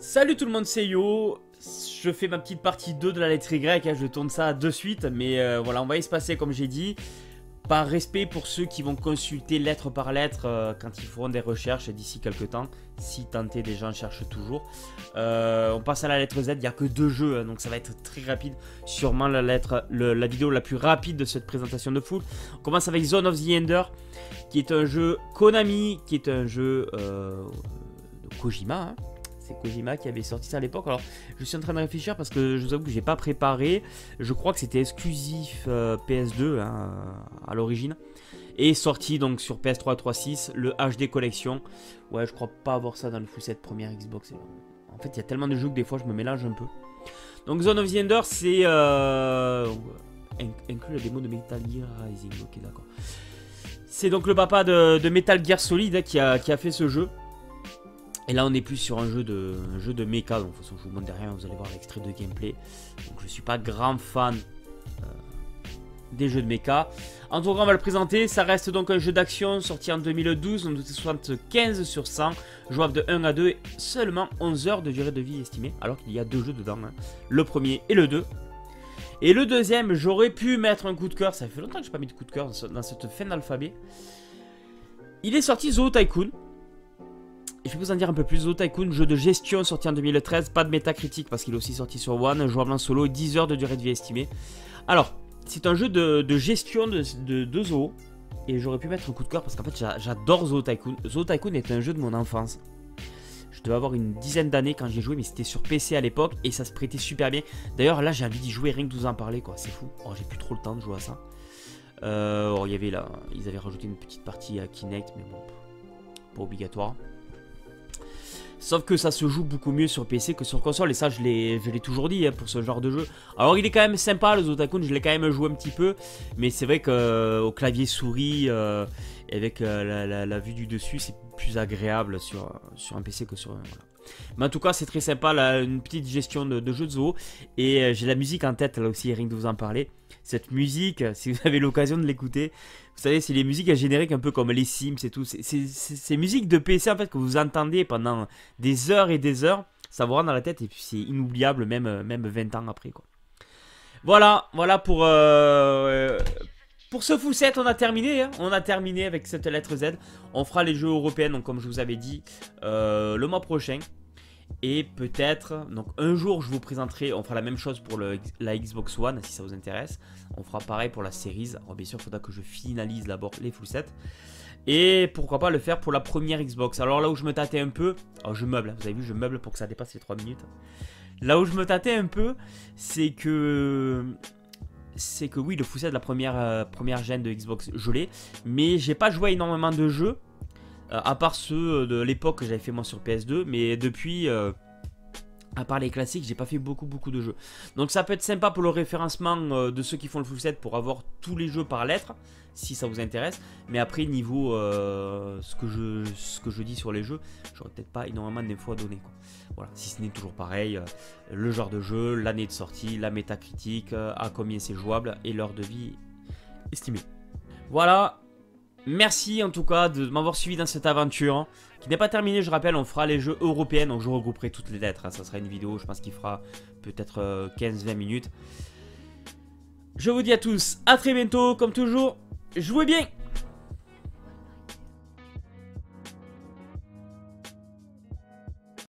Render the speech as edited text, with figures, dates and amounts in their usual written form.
Salut tout le monde, c'est Yo. Je fais ma petite partie 2 de la lettre Y, hein, je tourne ça de suite, mais voilà, on va y se passer comme j'ai dit. Par respect pour ceux qui vont consulter lettre par lettre quand ils feront des recherches d'ici quelques temps, si tant est des gens cherchent toujours. On passe à la lettre Z, il n'y a que 2 jeux, hein, donc ça va être très rapide. Sûrement la vidéo la plus rapide de cette présentation de full. On commence avec Zone of the Ender, qui est un jeu Konami, qui est un jeu de Kojima, hein. C'est Kojima qui avait sorti ça à l'époque. Alors, je suis en train de réfléchir parce que je vous avoue que j'ai pas préparé. Je crois que c'était exclusif PS2 hein, à l'origine. Et sorti donc sur PS3 et 3.6, le HD Collection. Ouais, je crois pas avoir ça dans le full set première Xbox. En fait, il y a tellement de jeux que des fois je me mélange un peu. Donc, Zone of the Ender, c'est inclut la démo de Metal Gear Rising. Ok, d'accord. C'est donc le papa de Metal Gear Solid hein, qui a fait ce jeu. Et là on est plus sur un jeu de mecha, donc de toute façon je vous montre derrière, vous allez voir l'extrait de gameplay. Donc je suis pas grand fan des jeux de mecha. En tout cas on va le présenter, ça reste donc un jeu d'action sorti en 2012, donc 75 sur 100, jouable de 1 à 2, seulement 11 heures de durée de vie estimée, alors qu'il y a 2 jeux dedans, hein. Le premier et le 2. Et le deuxième, j'aurais pu mettre un coup de cœur, ça fait longtemps que je n'ai pas mis de coup de cœur dans cette fin d'alphabet. Il est sorti Zoo Tycoon. Je vais vous en dire un peu plus. Zoo Tycoon, jeu de gestion sorti en 2013, pas de métacritique parce qu'il est aussi sorti sur One, jouable en solo, 10 heures de durée de vie estimée. Alors, c'est un jeu de gestion de zoo, et j'aurais pu mettre un coup de cœur parce qu'en fait j'adore Zoo Tycoon. Zoo Tycoon est un jeu de mon enfance. Je devais avoir une dizaine d'années quand j'ai joué, mais c'était sur PC à l'époque et ça se prêtait super bien. D'ailleurs là j'ai envie d'y jouer rien que de vous en parler quoi, c'est fou. Oh, j'ai plus trop le temps de jouer à ça. Il y avait là, ils avaient rajouté une petite partie à Kinect, mais bon, pas obligatoire. Sauf que ça se joue beaucoup mieux sur PC que sur console. Et ça je l'ai toujours dit hein, pour ce genre de jeu. Alors il est quand même sympa le Zoo Tycoon. Je l'ai quand même joué un petit peu. Mais c'est vrai qu'au clavier souris avec la vue du dessus c'est plus agréable sur un PC que sur un... Voilà. Mais en tout cas c'est très sympa là, une petite gestion de jeu de zoo. Et j'ai la musique en tête là aussi, rien que de vous en parler. Cette musique, si vous avez l'occasion de l'écouter, vous savez, c'est les musiques à générique un peu comme les Sims et tout. C'est musique de PC en fait que vous entendez pendant des heures et des heures. Ça vous rentre dans la tête et puis c'est inoubliable même 20 ans après quoi. Voilà pour ce full set, on a terminé. Hein. On a terminé avec cette lettre Z. On fera les jeux européens, donc comme je vous avais dit, le mois prochain. Et peut-être, donc un jour je vous présenterai, on fera la même chose pour la Xbox One si ça vous intéresse. On fera pareil pour la Series. Alors bien sûr il faudra que je finalise d'abord les full sets. Et pourquoi pas le faire pour la première Xbox. Alors là où je me tâtais un peu, alors je meuble, vous avez vu je meuble pour que ça dépasse les 3 minutes. Là où je me tâtais un peu, c'est que oui le full set de la première gen de Xbox je l'ai. Mais j'ai pas joué à énormément de jeux. À part ceux de l'époque que j'avais fait moi sur PS2, mais depuis, à part les classiques, j'ai pas fait beaucoup de jeux. Donc ça peut être sympa pour le référencement de ceux qui font le full set pour avoir tous les jeux par lettre, si ça vous intéresse. Mais après niveau ce que je dis sur les jeux, j'aurais peut-être pas énormément d'infos à donner quoi. Voilà, si ce n'est toujours pareil, le genre de jeu, l'année de sortie, la métacritique, à combien c'est jouable et l'heure de vie estimée. Voilà. Merci en tout cas de m'avoir suivi dans cette aventure qui n'est pas terminée, je rappelle, on fera les jeux européens, donc je regrouperai toutes les lettres, hein. Ça sera une vidéo, je pense qu'il fera peut-être 15-20 minutes. Je vous dis à tous, à très bientôt, comme toujours, jouez bien!